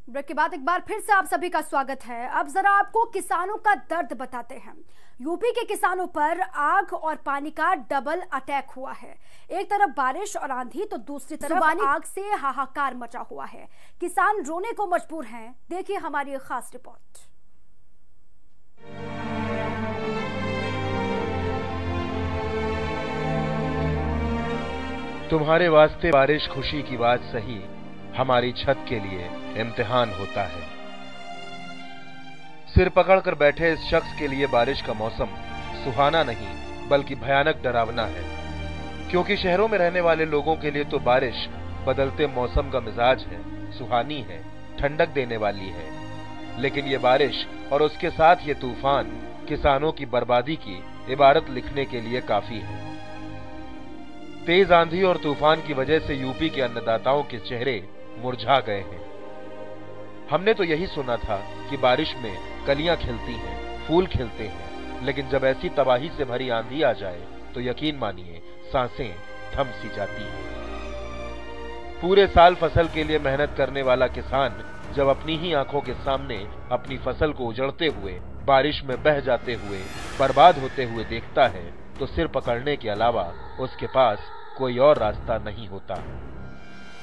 Break के बाद एक बार फिर से आप सभी का स्वागत है। अब जरा आपको किसानों का दर्द बताते हैं। यूपी के किसानों पर आग और पानी का डबल अटैक हुआ है। एक तरफ बारिश और आंधी तो दूसरी तरफ आग से हाहाकार मचा हुआ है। किसान रोने को मजबूर हैं। देखिए हमारी एक खास रिपोर्ट। तुम्हारे वास्ते बारिश खुशी की बात सही, हमारी छत के लिए इम्तिहान होता है। सिर पकड़कर बैठे इस शख्स के लिए बारिश का मौसम सुहाना नहीं बल्कि भयानक डरावना है, क्योंकि शहरों में रहने वाले लोगों के लिए तो बारिश बदलते मौसम का मिजाज है, सुहानी है, ठंडक देने वाली है। लेकिन ये बारिश और उसके साथ ये तूफान किसानों की बर्बादी की इबारत लिखने के लिए काफी है। तेज आंधी और तूफान की वजह से यूपी के अन्नदाताओं के चेहरे मुरझा गए हैं। हमने तो यही सुना था कि बारिश में कलियां खिलती हैं, फूल खिलते हैं, लेकिन जब ऐसी तबाही से भरी आंधी आ जाए तो यकीन मानिए सांसें थम सी जाती हैं। पूरे साल फसल के लिए मेहनत करने वाला किसान जब अपनी ही आंखों के सामने अपनी फसल को उजड़ते हुए, बारिश में बह जाते हुए, बर्बाद होते हुए देखता है तो सिर पकड़ने के अलावा उसके पास कोई और रास्ता नहीं होता।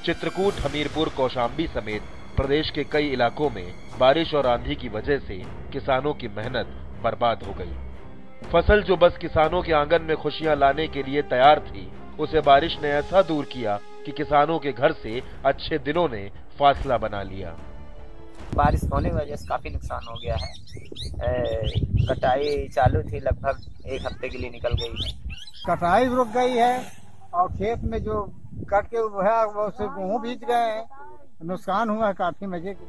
चित्रकूट, हमीरपुर, कौशाम्बी समेत प्रदेश के कई इलाकों में बारिश और आंधी की वजह से किसानों की मेहनत बर्बाद हो गई। फसल जो बस किसानों के आंगन में खुशियां लाने के लिए तैयार थी, उसे बारिश ने ऐसा दूर किया कि किसानों के घर से अच्छे दिनों ने फासला बना लिया। बारिश होने की वजह से काफी नुकसान हो गया है। कटाई चालू थी, लगभग एक हफ्ते के लिए निकल गई है। कटाई रुक गई है और खेत में जो कट के है वो से गेहूं बीत गए हैं, नुकसान हुआ है काफी मजे की।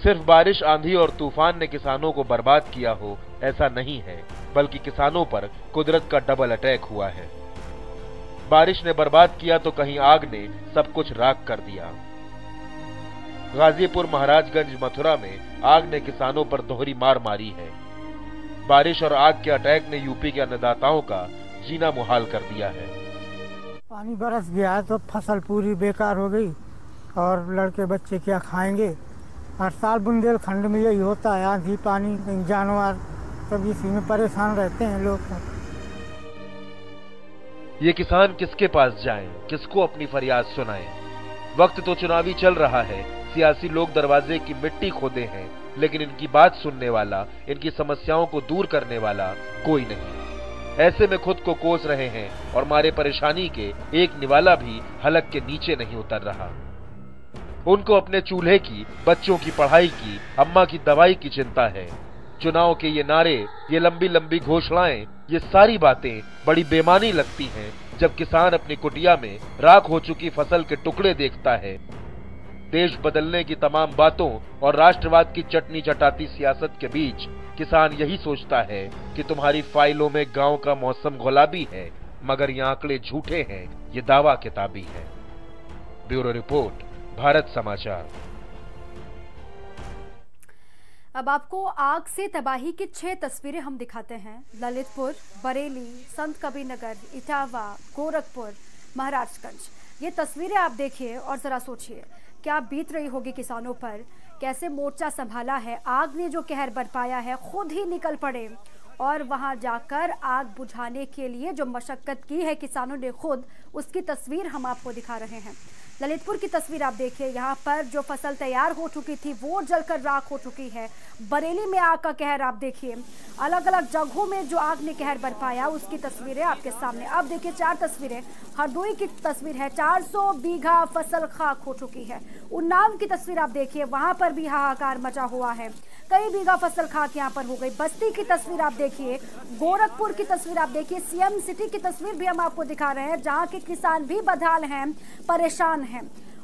सिर्फ बारिश, आंधी और तूफान ने किसानों को बर्बाद किया हो ऐसा नहीं है, बल्कि किसानों पर कुदरत का डबल अटैक हुआ है। बारिश ने बर्बाद किया तो कहीं आग ने सब कुछ राख कर दिया। गाजीपुर, महाराजगंज, मथुरा में आग ने किसानों पर दोहरी मार मारी है। बारिश और आग के अटैक ने यूपी के अन्नदाताओं का जीना मुहाल कर दिया है। पानी बरस गया है तो फसल पूरी बेकार हो गई और लड़के बच्चे क्या खाएंगे। हर साल बुंदेलखंड में यही होता है, आंधी पानी जानवर सब इसी में परेशान रहते हैं लोग। ये किसान किसके पास जाएं, किसको अपनी फरियाद सुनाएं? वक्त तो चुनावी चल रहा है, सियासी लोग दरवाजे की मिट्टी खोदे हैं, लेकिन इनकी बात सुनने वाला, इनकी समस्याओं को दूर करने वाला कोई नहीं। ऐसे में खुद को कोस रहे हैं और मारे परेशानी के एक निवाला भी हलक के नीचे नहीं उतर रहा। उनको अपने चूल्हे की, बच्चों की पढ़ाई की, अम्मा की दवाई की चिंता है। चुनाव के ये नारे, ये लंबी लंबी घोषणाएं, ये सारी बातें बड़ी बेमानी लगती हैं जब किसान अपनी कुटिया में राख हो चुकी फसल के टुकड़े देखता है। देश बदलने की तमाम बातों और राष्ट्रवाद की चटनी चटाती सियासत के बीच किसान यही सोचता है कि तुम्हारी फाइलों में गांव का मौसम गुलाबी है, मगर ये आंकड़े झूठे हैं, ये दावा किताबी है। ब्यूरो रिपोर्ट, भारत समाचार। अब आपको आग से तबाही की 6 तस्वीरें हम दिखाते हैं। ललितपुर, बरेली, संत कबीरनगर, इटावा, गोरखपुर, महाराजगंज। ये तस्वीरें आप देखिए और जरा सोचिए क्या बीत रही होगी किसानों पर। कैसे मोर्चा संभाला है, आग ने जो कहर बरपाया है, खुद ही निकल पड़े और वहां जाकर आग बुझाने के लिए जो मशक्कत की है किसानों ने खुद, उसकी तस्वीर हम आपको दिखा रहे हैं। ललितपुर की तस्वीर आप देखिए, यहाँ पर जो फसल तैयार हो चुकी थी वो जलकर राख हो चुकी है। बरेली में आग का कहर आप देखिए, अलग अलग जगहों में जो आग ने कहर बरपाया उसकी तस्वीरें आपके सामने। अब देखिए 4 तस्वीरें। हरदोई की तस्वीर है, 400 बीघा फसल खाक हो चुकी है। उन्नाव की तस्वीर आप देखिए, वहां पर भी हाहाकार मचा हुआ है, कई बीघा फसल खाक यहाँ पर हो गई। बस्ती की तस्वीर आप देखिए, गोरखपुर की तस्वीर आप देखिए, सीएम सिटी की तस्वीर भी हम आपको दिखा रहे हैं, जहाँ के किसान भी बदहाल हैं, परेशान हैं।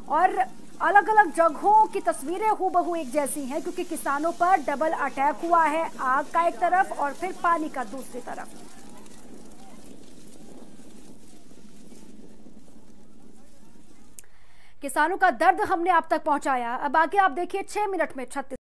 और अलग अलग जगहों की तस्वीरें हूबहू एक जैसी हैं, क्योंकि किसानों पर डबल अटैक हुआ है, आग का एक तरफ और फिर पानी का दूसरी तरफ। किसानों का दर्द हमने आप तक पहुंचाया। अब आगे आप देखिए 6 मिनट में 36